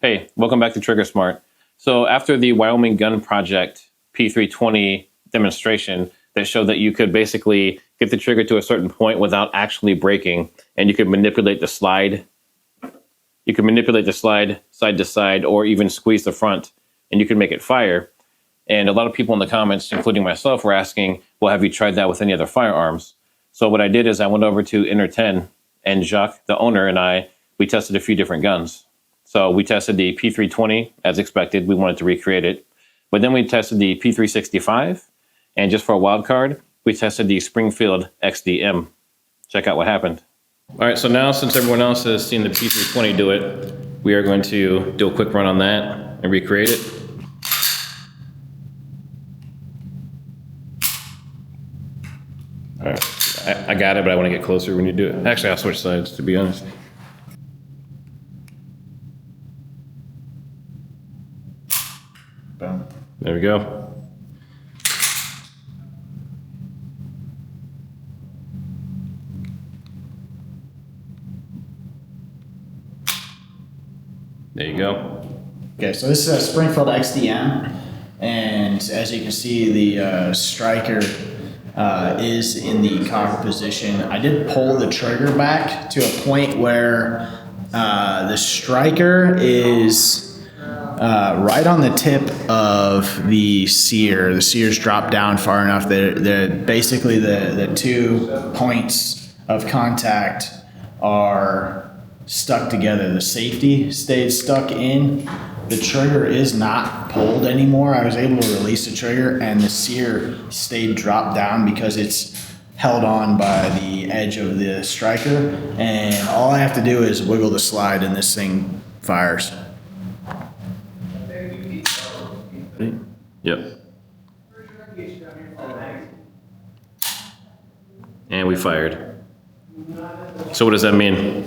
Hey, welcome back to TriggerSmart. So after the Wyoming Gun Project P320 demonstration that showed that you could basically get the trigger to a certain point without actually braking, and you could manipulate the slide. You could manipulate the slide side to side or even squeeze the front, and you can make it fire. And a lot of people in the comments, including myself, were asking, well, have you tried that with any other firearms? So what I did is I went over to Imitation, and Jacques, the owner, and we tested a few different guns. So we tested the P320 as expected. We wanted to recreate it. But then we tested the P365. And just for a wild card, we tested the Springfield XDM. Check out what happened. All right, so now since everyone else has seen the P320 do it, we are going to do a quick run on that and recreate it. All right, I got it, but I want to get closer when you do it. Actually, I'll switch sides, to be honest. Boom. There we go. There you go. Okay, so this is a Springfield XDM, and as you can see, the striker is in the cock position. I did pull the trigger back to a point where the striker is right on the tip of the sear. The sears drop down far enough that basically the 2 points of contact are stuck together. The safety stayed stuck in. The trigger is not pulled anymore. I was able to release the trigger and the sear stayed dropped down because it's held on by the edge of the striker. And all I have to do is wiggle the slide and this thing fires. Yep. And we fired. So what does that mean?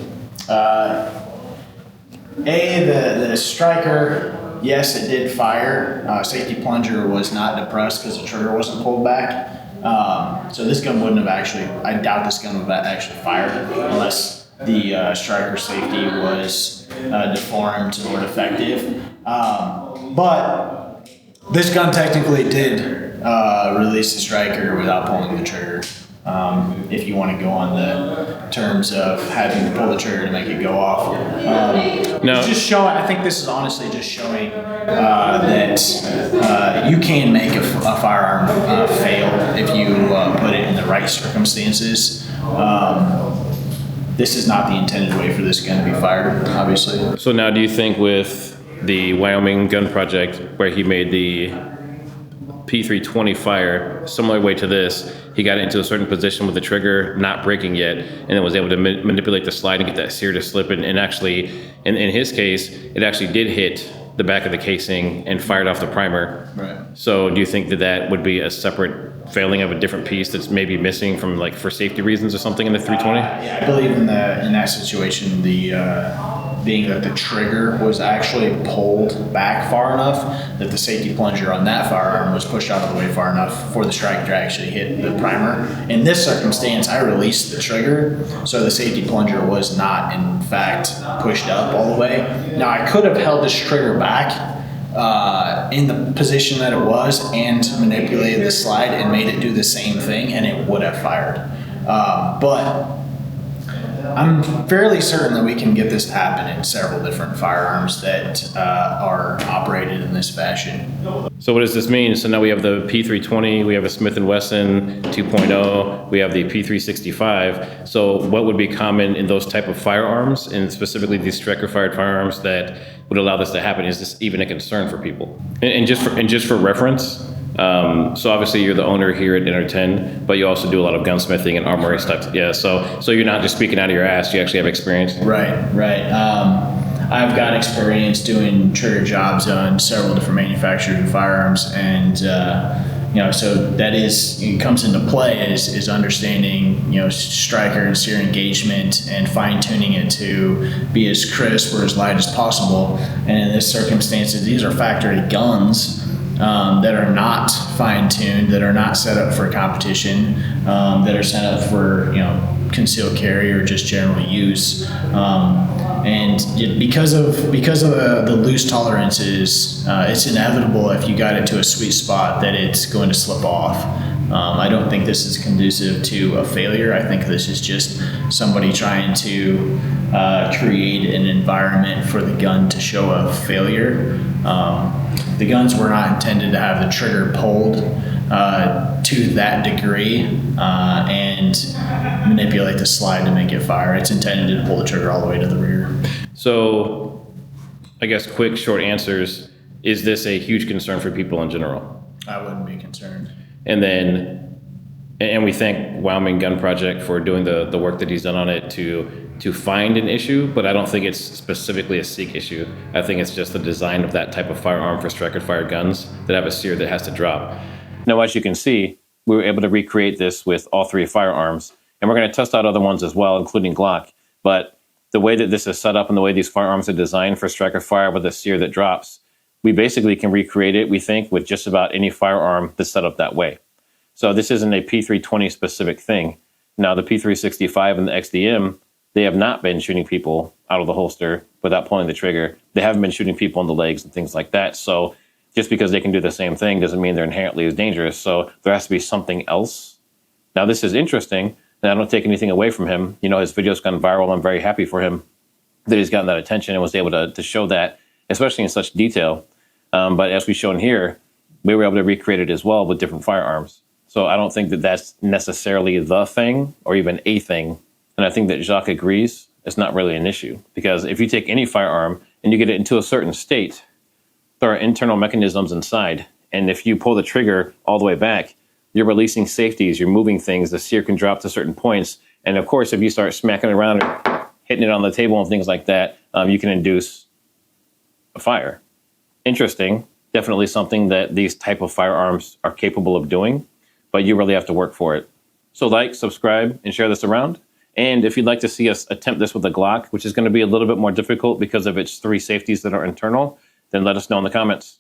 The striker, yes, it did fire. Safety plunger was not depressed because the trigger wasn't pulled back. So this gun wouldn't have actually, I doubt this gun would have actually fired unless the striker safety was deformed or defective. But this gun technically did release the striker without pulling the trigger. If you want to go on the terms of having to pull the trigger to make it go off. No. It's just showing, I think this is honestly just showing that you can make a firearm fail if you put it in the right circumstances. This is not the intended way for this gun to be fired, obviously. So now do you think with the Wyoming Gun Project, where he made the P320 fire, similar way to this, he got into a certain position with the trigger not breaking yet, and then was able to manipulate the slide and get that sear to slip, and actually, in his case, it actually did hit the back of the casing and fired off the primer. Right. So do you think that would be a separate failing of a different piece that's maybe missing from, like, for safety reasons or something in the 320? Yeah, I believe in that situation, being that the trigger was actually pulled back far enough that the safety plunger on that firearm was pushed out of the way far enough for the striker to actually hit the primer. In this circumstance, I released the trigger, so the safety plunger was not, in fact, pushed up all the way. Now, I could have held this trigger back in the position that it was and manipulated the slide and made it do the same thing, and it would have fired. But I'm fairly certain that we can get this to happen in several different firearms that are operated in this fashion. So what does this mean? So now we have the P320, we have a Smith & Wesson 2.0, we have the P365. So what would be common in those type of firearms, and specifically these striker-fired firearms, that would allow this to happen? Is this even a concern for people? And just for reference, so obviously you're the owner here at Imitation, but you also do a lot of gunsmithing and armory stuff. Yeah, so you're not just speaking out of your ass, you actually have experience. Right. I've got experience doing trigger jobs on several different manufacturers of firearms, and so that it comes into play is understanding striker and sear engagement and fine tuning it to be as crisp or as light as possible. And in this circumstance, these are factory guns that are not fine tuned, that are not set up for competition, that are set up for concealed carry or just general use. And because of the loose tolerances, it's inevitable if you got it to a sweet spot that it's going to slip off. I don't think this is conducive to a failure. I think this is just somebody trying to create an environment for the gun to show a failure. The guns were not intended to have the trigger pulled to that degree and manipulate the slide to make it fire. It's intended to pull the trigger all the way to the rear. So I guess quick, short answers. Is this a huge concern for people in general? I wouldn't be concerned. And we thank Wyoming Gun Project for doing the work that he's done on it to find an issue, but I don't think it's specifically a SEEK issue. I think it's just the design of that type of firearm for striker fire guns that have a sear that has to drop. Now, as you can see, we were able to recreate this with all three firearms, and we're going to test out other ones as well, including Glock. But the way that this is set up and the way these firearms are designed for striker fire with a sear that drops, we basically can recreate it, we think, with just about any firearm that's set up that way. So this isn't a P320 specific thing. Now, the P365 and the XDM, they have not been shooting people out of the holster without pulling the trigger. They haven't been shooting people in the legs and things like that. So just because they can do the same thing doesn't mean they're inherently as dangerous. So there has to be something else. Now, this is interesting, and I don't take anything away from him. You know, his video's gone viral. I'm very happy for him that he's gotten that attention and was able to show that, especially in such detail. But as we've shown here, we were able to recreate it as well with different firearms. So I don't think that that's necessarily the thing or even a thing. And I think that Jacques agrees it's not really an issue, because if you take any firearm and you get it into a certain state, there are internal mechanisms inside. And if you pull the trigger all the way back, you're releasing safeties, you're moving things, the sear can drop to certain points. And of course, if you start smacking around or hitting it on the table and things like that, you can induce a fire. Interesting. Definitely something that these type of firearms are capable of doing, but you really have to work for it. So like, subscribe, and share this around. And if you'd like to see us attempt this with a Glock, which is going to be a little bit more difficult because of its three safeties that are internal, then let us know in the comments.